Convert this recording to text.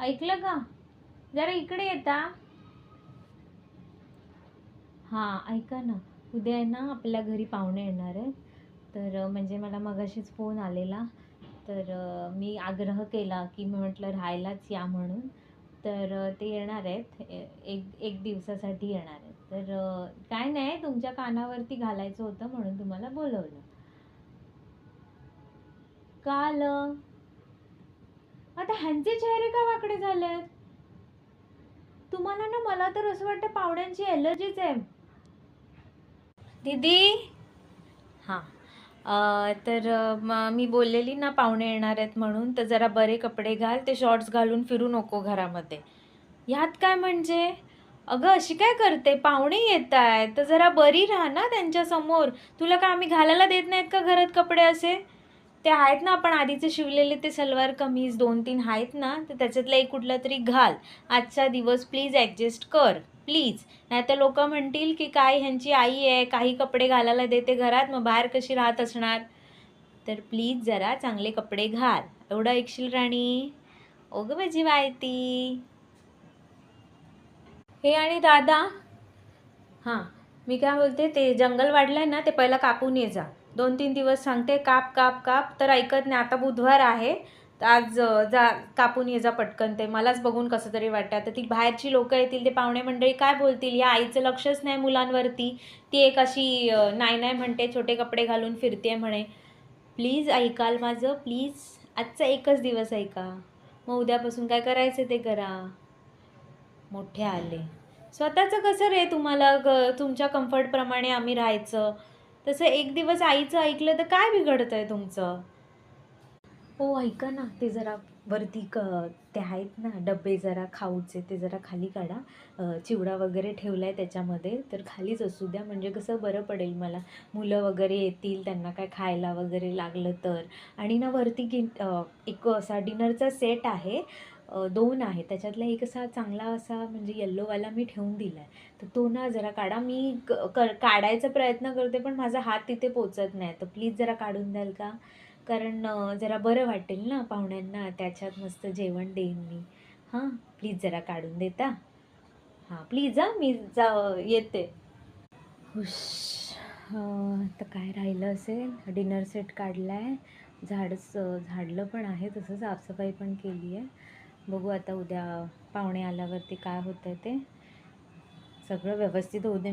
ऐकलं का? जरा इकडे येता. हां ऐका ना, उद्या आहे ना आपल्या घरी पाहुणे येणार आहेत. तर म्हणजे मला मगाशीच फोन आलेला. तर मी आग्रह केला की मी म्हटलं राहायलाच या म्हणून. तर ते येणार आहेत. एक एक दिवसासाठी येणार आहेत. तर काय नाही, तुमच्या कानावरती घालायचं होतं म्हणून तुम्हाला बोलवलं. काल आता ह्यांचे चेहरे का वाकडे झालेत? तुम्हाला ना, मला तर असं वाटतं पाहुण्यांची एलर्जीच आहे. दीदी. हां. तर मी बोललेली ना पाहुणे येणार आहेत म्हणून, तर जरा बरे कपडे घाल. ते शॉर्ट्स घालून फिरू नको घरामध्ये. ह्यात काय म्हणजे? अगं अशी काय करते? पाहुणे येत आहेत, तर जरा बरी राहा ना त्यांच्यासमोर. तुला का आम्ही घालायला देत नाहीत का घरात कपडे असे? ते आहेत ना आपण आधीचे शिवलेले, ते सलवार कमीज 2-3 आहेत ना, तर त्याच्यातला एक कुठला तरी घाल. आजचा दिवस प्लीज ॲडजस्ट कर, प्लीज. नाहीतर लोकं म्हणतील की काय ह्यांची आई आहे, काही कपडे घालायला देते घरात, मग बाहेर कशी राहत असणार? तर प्लीज जरा चांगले कपडे घाल. एवढं ऐकशील राणी? ओ गं माझी वायती. हे आणि दादा. हां, मी काय बोलते, ते जंगल वाढलंय ना, ते पहिला कापून ये जा. 2-3 दिवस सांगते काप, काप, काप, तर ऐकत नाही. आता बुधवार आहे, तर आज जा कापून ये जा पटकन ते. मलाच बघून कसं तरी वाटतं. आता ती बाहेरची लोकं येतील, ते पाहुणे मंडळी काय बोलतील? या आईचं लक्षच नाही मुलांवरती. ती एक अशी नाही नाही म्हणते, छोटे कपडे घालून फिरते म्हणे. प्लीज ऐकाल माझं? प्लीज आजचा एकच दिवस ऐका. मग उद्यापासून काय करायचं ते करा. मोठे आले. स्वतःचं कसं रे तुम्हाला तुमच्या कम्फर्टप्रमाणे आम्ही राहायचं. तसं एक दिवस आईचं ऐकलं तर काय बिघडतंय तुमचं? हो ऐका ना, ते जरा वरती ते आहेत ना डब्बे जरा खाऊचे, ते जरा खाली काढा. चिवडा वगैरे ठेवला आहे त्याच्यामध्ये, तर खालीच असू द्या म्हणजे कसं बरं पडेल मला. मुलं वगैरे येतील, त्यांना काय खायला वगैरे लागलं तर. आणि ना वरती एक असा डिनरचा सेट आहे. 2 आहे. त्याच्यातला एक असा चांगला असा म्हणजे येल्लोवाला मी ठेवून दिला आहे. तर तो ना जरा काढा. मी काढायचा प्रयत्न करते, पण माझा हात तिथे पोहोचत नाही. तर प्लीज जरा काढून द्याल का? कारण जरा बरं वाटेल ना पाहुण्यांना, त्याच्यात मस्त जेवण देईन मी. हां, प्लीज जरा काढून देता? हां, प्लीज हां, मी येते. हुश. आता काय राहिलं असेल? डिनर सेट काढला आहे. झाडलं पण आहे, तसं साफसफाई पण केली आहे. बघू आता उद्या पाहुणे आल्यावरती काय होतं ते. सगळं व्यवस्थित होऊ दे.